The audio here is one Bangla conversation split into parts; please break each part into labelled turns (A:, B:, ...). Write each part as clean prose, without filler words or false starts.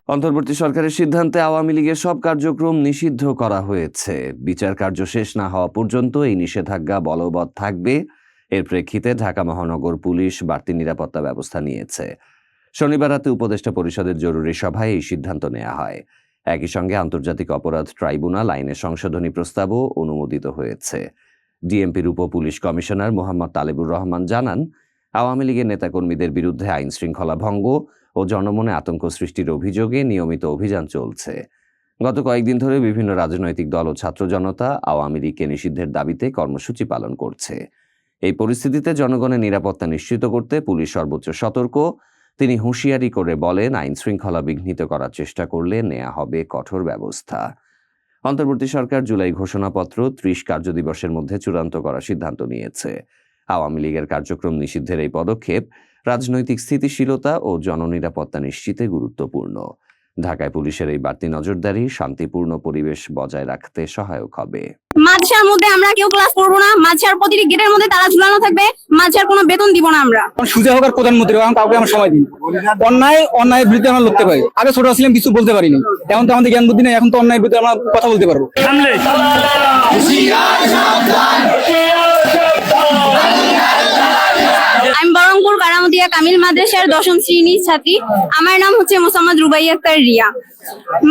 A: অন্তর্বর্তী সরকারের সিদ্ধান্তে আওয়ামী লীগের সব কার্যক্রম নিষিদ্ধ করা হয়েছে। বিচার কার্য শেষ না হওয়া পর্যন্ত এই নিষেধাজ্ঞা বলবৎ থাকবে। এর প্রেক্ষিতে ঢাকা মহানগর পুলিশ বাড়তি নিরাপত্তা ব্যবস্থা নিয়েছে। শনিবার রাতে উপদেষ্টা পরিষদের জরুরি সভায় এই সিদ্ধান্ত নেওয়া হয়। একই সঙ্গে আন্তর্জাতিক অপরাধ ট্রাইব্যুনাল আইনের সংশোধনী প্রস্তাবও অনুমোদিত হয়েছে। ডিএমপির উপ পুলিশ কমিশনার মোহাম্মদ তালেবুর রহমান জানান, আওয়ামী লীগের নেতাকর্মীদের বিরুদ্ধে আইন শৃঙ্খলা ভঙ্গ ও জনমনে আতঙ্ক সৃষ্টির অভিযোগে নিয়মিত অভিযান চলছে। গত কয়েকদিন ধরে বিভিন্ন রাজনৈতিক দল ও ছাত্র জনতা আওয়ামী লীগকে নিষিদ্ধের দাবিতে কর্মসূচি পালন করছে। এই পরিস্থিতিতে জনগণের নিরাপত্তা নিশ্চিত করতে পুলিশ সর্বোচ্চ সতর্ক। তিনি হুঁশিয়ারি করে বলেন, আইন শৃঙ্খলা বিঘ্নিত করার চেষ্টা করলে নেওয়া হবে কঠোর ব্যবস্থা। অন্তর্বর্তী সরকার জুলাই ঘোষণাপত্র 30 কার্যদিবসের মধ্যে চূড়ান্ত করার সিদ্ধান্ত নিয়েছে। আওয়ামী লীগের কার্যক্রম নিষিদ্ধের এই পদক্ষেপ রাজনৈতিক স্থিতিশীলতা ও জননিরাপত্তা নিশ্চিতে গুরুত্বপূর্ণ। ঢাকায় পুলিশের এই বাড়তি নজরদারি শান্তিপূর্ণ পরিবেশ বজায় রাখতে সহায়ক হবে।
B: মাদ্রাসার মধ্যে আমরা কেউ ক্লাস করব না। মাদ্রাসার প্রতিটি গেটের মধ্যে তালা ঝুলানো থাকবে। মাদ্রাসার কোনো বেতন দিব না আমরা।
C: সুজা হোক আর প্রধানমন্ত্রী হোক, কাউকে আমরা সময় দিই। অন্যায়ের বিরুদ্ধে আমরা লড়তে পারি। আগে ছোট ছিলাম, কিছু বলতে পারিনি। এখন তো আমাদের জ্ঞান বুদ্ধি নেই, এখন তো অন্যায়ের বিরুদ্ধে আমরা কথা বলতে পারবো।
B: আমি বরংপুর কারামতিয়া কামিল মাদ্রাসার 10ম শ্রেণীর ছাত্রী। আমার নাম হচ্ছে মোসাম্মদ রুবাই আক্তার রিয়া।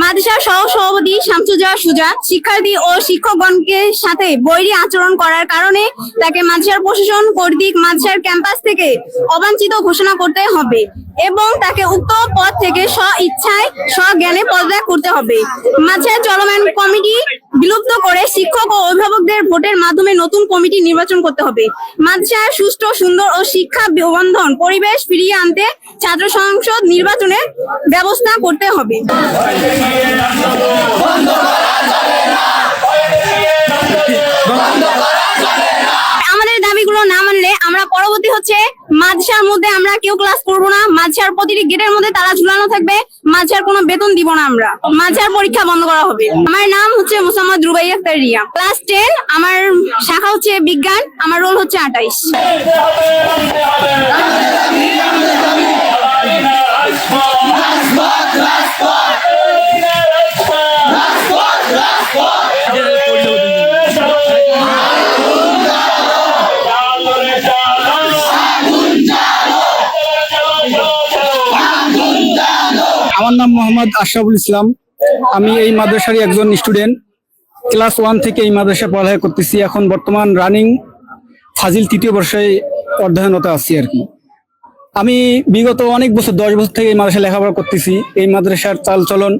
B: মাদ্রাসার সহ সভাপতি শামসুজ্জামান সুজা শিক্ষার্থী ও শিক্ষকগণকে সাথে বৈরী আচরণ করার কারণে তাকে মাদ্রাসার প্রশাসন কর্তৃক মাদ্রাসার ক্যাম্পাস থেকে অবাঞ্ছিত ঘোষণা করতে হবে এবং তাকে উক্ত পদ থেকে স্ব-ইচ্ছায় স্বজ্ঞানে পদত্যাগ করতে হবে। মাদ্রাসার চলমান কমিটি বিলুপ্ত করে শিক্ষক ও অভিভাবকদের ভোটের মাধ্যমে নতুন কমিটি নির্বাচন করতে হবে। মাদ্রাসার সুষ্ঠু, সুন্দর ও শিক্ষা বন্ধন পরিবেশ ফিরিয়ে আনতে ছাত্র সংসদ নির্বাচনের ব্যবস্থা করতে হবে। আমাদের দাবিগুলো না মানলে আমরা পরবর্তী মাদ্রাসার মধ্যে আমরা কেউ ক্লাস করব না। মাদ্রাসার প্রতিটি গেটের মধ্যে তালা ঝুলানো থাকবে। মাদ্রাসার কোনো বেতন দিব না আমরা। মাদ্রাসার পরীক্ষা বন্ধ করা হবে। আমার নাম হচ্ছে মোসাম্মদ রুবাই আক্তার রিয়া, ক্লাস 10। আমার শাখা হচ্ছে বিজ্ঞান। আমার রোল হচ্ছে 28।
C: আমার নাম মোহাম্মদ আশরাফুল ইসলাম। আমি এই মাদ্রাসারই একজন স্টুডেন্ট। ক্লাস 1 থেকে এই মাদ্রাসায় পড়ালেখা করতেছি। এখন বর্তমান রানিং ফাজিল 3য় বর্ষে অধ্যয়নরত আছি আর কি। আমি বিগত অনেক বছর 10 বছর থেকে এই মাদ্রাসায় লেখাপড়া করতেছি। এই মাদ্রাসার চালচলন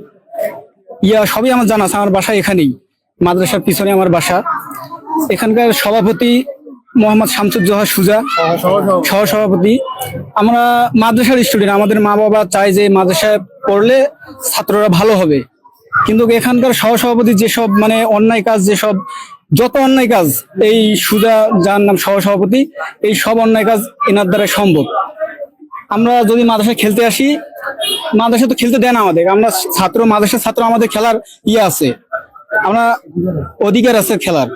C: সবই আমার জানা আছে। আমার বাসা এখানেই, মাদ্রাসার পিছনে আমার বাসা। এখানকার সভাপতি মোহাম্মদ শামসুজ্জামান সুজা, সহ সভাপতি। আমরা মাদ্রাসার স্টুডেন্ট। আমাদের মা বাবা চায় যে মাদ্রাসায় পড়লে ছাত্ররা ভালো হবে, কিন্তু এখানকার সহ সভাপতি যেসব অন্যায় কাজ, যত অন্যায় কাজ, এই সুজা যার নাম সহ সভাপতি, এই সব অন্যায় কাজ এনার দ্বারা সম্ভব। আমরা যদি মাদ্রাসায় খেলতে আসি, মাদ্রাসা তো খেলতে দেয় না আমাদের। আমরা ছাত্র, মাদ্রাসার ছাত্র, আমাদের খেলার আছে, আমরা অধিকার আছে খেলার।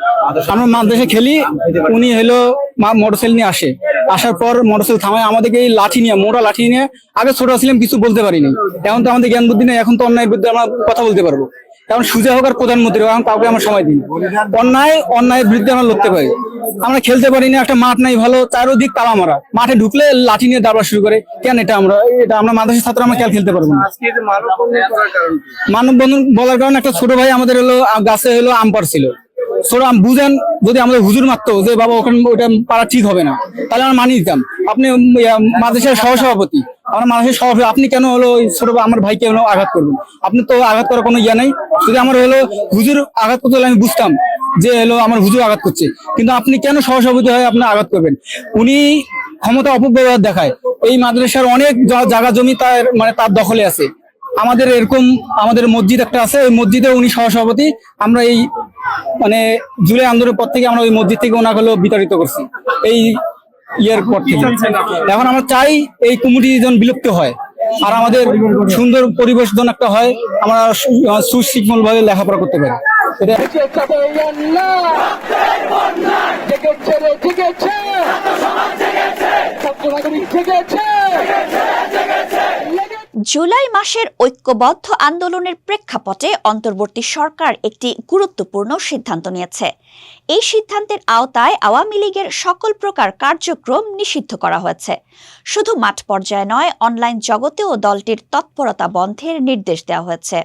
C: আমরা মাদ্রাসায় খেলি। উনি মোটরসাইকেল নিয়ে আসার পর মোটরসাইকেল থামায় আমাদেরকে এই লাঠি নিয়ে, মোটা লাঠি নিয়ে। আগে ছোট ছিলাম, কিছু বলতে পারিনি। এখন তো আমাদের জ্ঞান বুদ্ধি নেই, এখন তো অন্যায়ের বিরুদ্ধে আমরা কথা বলতে পারবো। এখন সুজা হোক আর প্রধানমন্ত্রী হোক, এখন কাউকে আমরা সময় দিই। অন্যায়ের বিরুদ্ধে আমরা লড়তে পারি। আমরা খেলতে পারি না, একটা মাঠ নাই ভালো, চারোদিক তালা মারা। মাঠে ঢুকলে লাঠি নিয়ে দাঁড়ানো শুরু করে। কেন এটা আমরা মাদ্রাসার ছাত্র, আমরা খেলতে পারবো না। মানববন্ধন বলার কারণে একটা ছোট ভাই আমাদের গাছে আম পাড়ছিল। বুঝেন, যদি আমাদের হুজুর মারতো যে বাবা ওখানে ওইটা পারা ঠিক হবে না, তাহলে আমরা মানিয়ে দিতাম। আপনি মাদ্রাসার সহসভাপতি, আমার মাদ্রাসার সভাপতি, আপনি কেন ছোট আমার ভাইকে আঘাত করবেন? আপনি তো আঘাত করার কোনো নেই। যদি আমার হুজুর আঘাত করতে হলে আমি বুঝতাম যে আমার হুজুর আঘাত করছে, কিন্তু আপনি কেন সহসভাপতি হয়ে আপনি আঘাত করবেন? উনি ক্ষমতা অপব্যবহার দেখায়। এই মাদ্রাসার অনেক জায়গা জমি তার দখলে আছে। আমাদের আমাদের মসজিদ একটা আছে, ওই মসজিদে উনি সহসভাপতি। আমরা এই জুলাই আন্দোলনের পর থেকে আমরা ওই মসজিদ থেকে ওনাকে বিতাড়িত করছি এই পর থেকে। এখন আমরা চাই এই কমিটি যেন বিলুপ্ত হয়, আর আমাদের সুন্দর পরিবেশ যেন একটা হয়, আমরা সুশৃঙ্খল ভাবে লেখাপড়া করতে পারি।
D: জুলাই মাসের ঐক্যবদ্ধ আন্দোলনের প্রেক্ষাপটে অন্তর্বর্তী সরকার একটি গুরুত্বপূর্ণ সিদ্ধান্ত নিয়েছে। এই সিদ্ধান্তের আওতায় আওয়ামী লীগের সকল প্রকার কার্যক্রম নিষিদ্ধ করা হয়েছে। শুধু মাঠ পর্যায়ে নয়, অনলাইন জগতেও দলটির তৎপরতা বন্ধের নির্দেশ দেওয়া হয়েছে।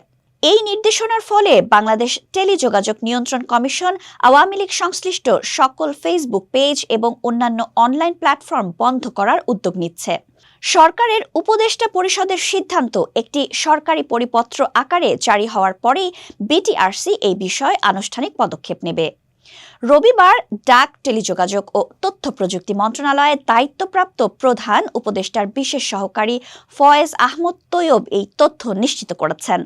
D: এই নির্দেশনার ফলে বাংলাদেশ টেলিযোগাযোগ নিয়ন্ত্রণ কমিশন আওয়ামী লীগ সংশ্লিষ্ট সকল ফেসবুক পেজ এবং অন্যান্য অনলাইন প্ল্যাটফর্ম বন্ধ করার উদ্যোগ নিচ্ছে। সরকারের উপদেষ্টা পরিষদের সিদ্ধান্ত একটি সরকারি পরিপত্র আকারে জারি হওয়ার পরেই বিটিআরসি এই বিষয়ে আনুষ্ঠানিক পদক্ষেপ নেবে। রবিবার ডাক, টেলিযোগাযোগ ও তথ্য প্রযুক্তি মন্ত্রণালয়ের দায়িত্বপ্রাপ্ত প্রধান উপদেষ্টার বিশেষ সহকারী ফয়েজ আহমদ তৈয়ব এই তথ্য নিশ্চিত করেছেন।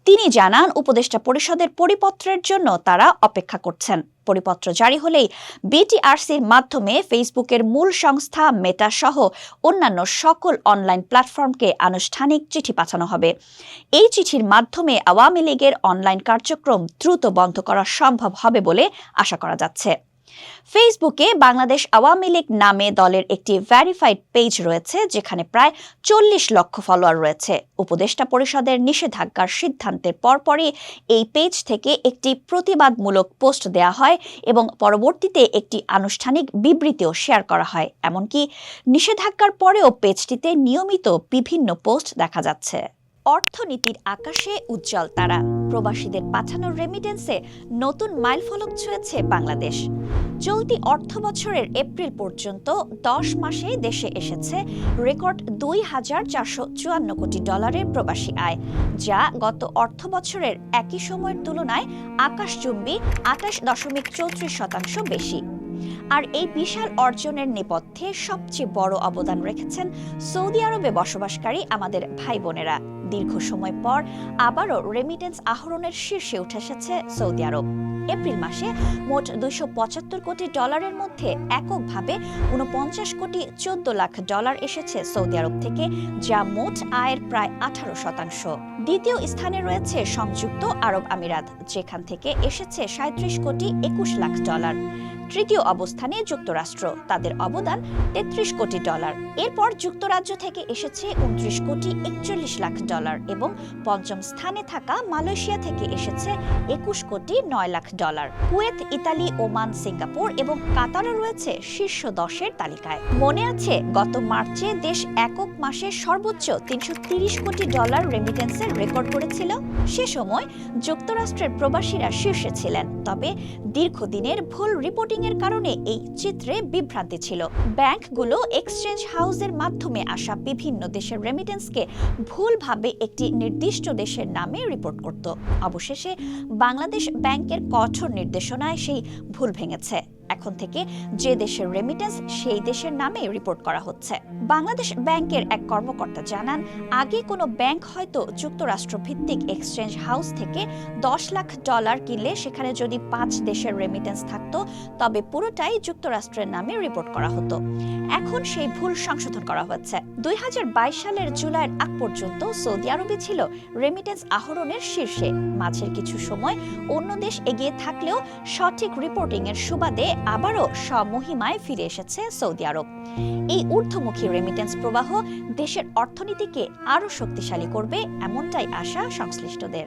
D: তিনি জানান, উপদেষ্টা পরিষদের পরিপত্রের জন্য তারা অপেক্ষা করছেন। পরিপত্র জারি হলেই বিটিআরসির মাধ্যমে ফেসবুকের মূল সংস্থা মেটা সহ অন্যান্য সকল অনলাইন প্ল্যাটফর্মকে আনুষ্ঠানিক চিঠি পাঠানো হবে। এই চিঠির মাধ্যমে আওয়ামী লীগের অনলাইন কার্যক্রম দ্রুত বন্ধ করা সম্ভব হবে বলে আশা করা যাচ্ছে। ফেসবুকে বাংলাদেশ আওয়ামী লীগ নামে দলের একটি ভেরিফাইড পেজ রয়েছে, যেখানে প্রায় 40 লক্ষ ফলোয়ার রয়েছে। উপদেষ্টা পরিষদের নিষেধাজ্ঞার সিদ্ধান্তের পরপরই এই পেজ থেকে একটি প্রতিবাদমূলক পোস্ট দেয়া হয় এবং পরবর্তীতে একটি আনুষ্ঠানিক বিবৃতিও শেয়ার করা হয়। এমনকি নিষেধাজ্ঞার পরেও পেজটিতে নিয়মিত বিভিন্ন পোস্ট দেখা যাচ্ছে। অর্থনীতির আকাশে উজ্জ্বল তারা, প্রবাসীদের পাঠানো রেমিটেন্সে নতুন মাইলফলক ছুঁয়েছে বাংলাদেশ। চলতি অর্থবছরের এপ্রিল পর্যন্ত 10 মাসে দেশে এসেছে রেকর্ড 2,454 কোটি ডলারের প্রবাসী আয়, যা গত অর্থবছরের একই সময়ের তুলনায় আকাশচুম্বী 28.34% বেশি। আর এই বিশাল অর্জনের নেপথ্যে সবচেয়ে বড় অবদান রেখেছেন সৌদি আরবে বসবাসকারী আমাদের ভাই বোনেরা। দীর্ঘ সময় পর আবারও রেমিটেন্স আহরণের শীর্ষে উঠে এসেছে সৌদি আরব। এপ্রিল মাসে মোট 275 কোটি ডলারের মধ্যে এককভাবে 49 কোটি 14 লাখ ডলার এসেছে সৌদি আরব থেকে, যা মোট আয়ের প্রায় 18%। দ্বিতীয় স্থানে রয়েছে সংযুক্ত আরব আমিরাত, যেখান থেকে এসেছে 37 কোটি 21 লাখ ডলার। তৃতীয় অবস্থানে যুক্তরাষ্ট্র, তাদের অবদান 33 কোটি ডলার। এরপর যুক্তরাজ্য থেকে এসেছে 29 কোটি 41 লাখ ডলার এবং পঞ্চম স্থানে থাকা মালয়েশিয়া থেকে এসেছে 21 কোটি 9 lakh dollar. Kuwait, Italy, Oman, Singapore এবং কাতারও রয়েছে শীর্ষ 10-এর তালিকায়। মনে আছে গত মার্চে দেশ একক মাসে সর্বোচ্চ 330 কোটি ডলার রেমিটেন্সের রেকর্ড করেছিল? সে সময় যুক্তরাষ্ট্রের প্রবাসীরা শীর্ষে ছিলেন, তবে দীর্ঘদিনের ভুল রিপোর্টিং এর কারণে এই চিত্রে বিভ্রান্তি ছিল। ব্যাংকগুলো এক্সচেঞ্জ হাউসের মাধ্যমে আসা বিভিন্ন দেশের রেমিটেন্সকে ভুলভাবে একটি নির্দিষ্ট দেশের নামে রিপোর্ট করত। অবশেষে বাংলাদেশ ব্যাংকের কঠোর নির্দেশনায় সেই ভুল ভেঙেছে। এখন থেকে যে দেশের রেমিটেন্স সেই দেশের নামে রিপোর্ট করা হচ্ছে। বাংলাদেশ ব্যাংকের এক কর্মকর্তা জানান, আগে কোনো ব্যাংক হয়তো যুক্তরাষ্ট্র ভিত্তিক এক্সচেঞ্জ হাউস থেকে 10 লাখ ডলার কিনলে সেখানে যদি 5 দেশের রেমিটেন্স থাকতো, তবে পুরোটাই যুক্তরাষ্ট্রের নামে রিপোর্ট করা হতো। এখন সেই ভুল সংশোধন করা হচ্ছে। 2022 সালের জুলাইয়ের আগ পর্যন্ত সৌদি আরবই ছিল রেমিটেন্স আহরণের শীর্ষে। মাঝের কিছু সময় অন্য দেশ এগিয়ে থাকলেও সঠিক রিপোর্টিং এর সুবাদে আবারও স্বমহিমায় ফিরে এসেছে সৌদি আরব। এই ঊর্ধ্বমুখী রেমিটেন্স প্রবাহ দেশের অর্থনীতিকে আরও শক্তিশালী করবে, এমনটাই আশা সংশ্লিষ্টদের।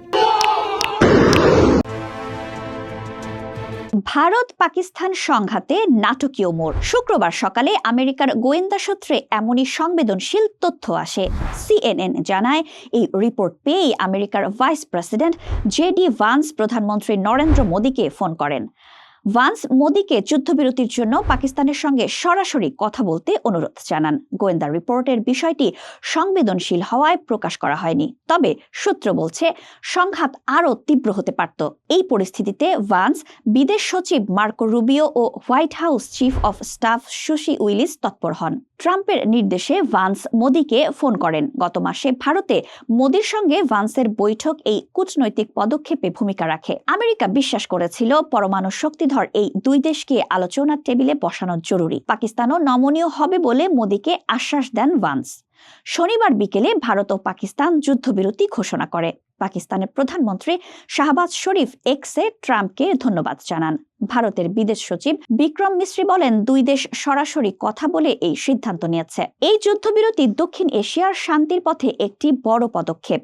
D: ভারত পাকিস্তান সংঘাতে নাটকীয় মোড়। শুক্রবার সকালে আমেরিকার গোয়েন্দা সূত্রে এমনই সংবেদনশীল তথ্য আসে। CNN জানায়, এই রিপোর্ট পেয়েই আমেরিকার ভাইস প্রেসিডেন্ট JD ভান্স প্রধানমন্ত্রী নরেন্দ্র মোদীকে ফোন করেন। ভান্স মোদীকে যুদ্ধবিরতির জন্য পাকিস্তানের সঙ্গে সরাসরি কথা বলতে অনুরোধ জানান। গোয়েন্দা রিপোর্টের বিষয়টি সংবেদনশীল হওয়ায় প্রকাশ করা হয়নি, তবে সূত্র বলছে সংঘাত আরও তীব্র হতে পারত। এই পরিস্থিতিতে ভান্স, বিদেশ সচিব মার্কো রুবিও ও White House chief of staff Susie Wiles তৎপর হন। ট্রাম্পের নির্দেশে ভান্স মোদীকে ফোন করেন। গত মাসে ভারতে মোদীর সঙ্গে ভান্সের বৈঠক এই কূটনৈতিক পদক্ষেপে ভূমিকা রাখে। আমেরিকা বিশ্বাস করেছিল পরমাণু শক্তিধর এই দুই দেশকে আলোচনার টেবিলে বসানো জরুরি। পাকিস্তানও নমনীয় হবে বলে মোদীকে আশ্বাস দেন ভান্স। শনিবার বিকেলে ভারত ও পাকিস্তান যুদ্ধবিরতি ঘোষণা করে। পাকিস্তানের প্রধানমন্ত্রী শাহবাজ শরীফ এক্সে ট্রাম্পকে ধন্যবাদ জানান। ভারতের বিদেশ সচিব বিক্রম মিশ্রি বলেন, দুই দেশ সরাসরি কথা বলে এই সিদ্ধান্ত নিয়েছে। এই যুদ্ধবিরতি দক্ষিণ এশিয়ার শান্তির পথে একটি বড় পদক্ষেপ।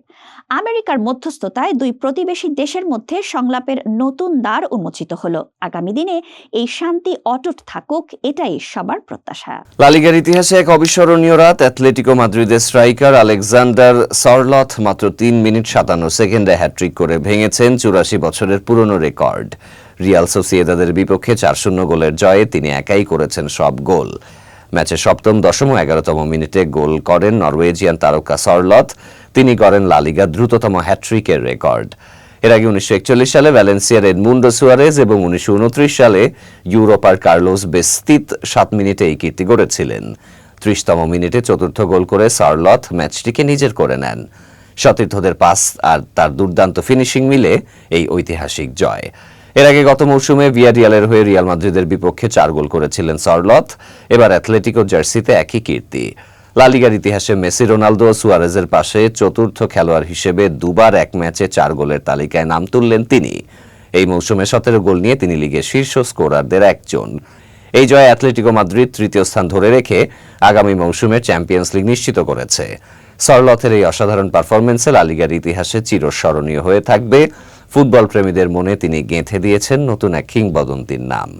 D: আমেরিকার মধ্যস্থতায় দুই প্রতিবেশী দেশের মধ্যে সংলাপের নতুন দ্বার উন্মোচিত হলো। আগামী দিনে এই শান্তি অটুট থাকুক, এটাই সবার প্রত্যাশা।
A: লা লিগার ইতিহাসে এক অবিস্মরণীয় রাত। অ্যাথলেটিকো মাদ্রিদের স্ট্রাইকার আলেকজান্ডার সরলথ মাত্র 3 মিনিট 57 সেকেন্ডে হ্যাট্রিক করে ভেঙেছেন 84 বছরের পুরনো রেকর্ড। রিয়াল সোসিয়েদাদের বিপক্ষে 4-0 গোলের জয়ে তিনি একাই করেছেন সব গোল। ম্যাচের সপ্তম, দশম ও 11তম মিনিটে গোল করেন নরওয়েজিয়ান তারকা সরলথ। তিনি করেন লা লিগার দ্রুততম হ্যাট্রিকের রেকর্ড। এর আগে 1941 সালে ভ্যালেন্সিয়ার এডমুন্ডো সুয়ারেজ এবং 1929 সালে ইউরোপার কার্লোস বেস্তিত 7 মিনিটে এই কীর্তি গড়েছিলেন। 30তম মিনিটে চতুর্থ গোল করে সরলথ ম্যাচটিকে নিজের করে নেন। সতীর্থদের পাস আর তার দুর্দান্ত ফিনিশিং মিলে এই ঐতিহাসিক জয়। এর আগে গত মৌসুমে ভিয়ারিয়ালের হয়ে রিয়াল মাদ্রিদের বিপক্ষে 4 গোল করেছিলেন সরলথ। এবার অ্যাথলেটিকো জার্সিতে একই কীর্তি। লা লিগার ইতিহাসে মেসি, রোনালদো ও সুয়ারেজের পাশে চতুর্থ খেলোয়াড় হিসেবে দুবার এক ম্যাচে 4 গোলের তালিকায় নাম তুললেন তিনি। এই মৌসুমে 17 গোল নিয়ে তিনি লিগের শীর্ষ স্কোরারদের একজন। এই জয়ে অ্যাথলেটিকো মাদ্রিদ তৃতীয় স্থান ধরে রেখে আগামী মৌসুমে চ্যাম্পিয়ন্স লিগ নিশ্চিত করেছে। সরলথের এই অসাধারণ পারফরমেন্সে লা লিগার ইতিহাসে চিরস্মরণীয় হয়ে থাকবে। ফুটবল প্রেমীদের মনে তিনি গেঁথে দিয়েছেন নতুন এক কিংবদন্তির নাম।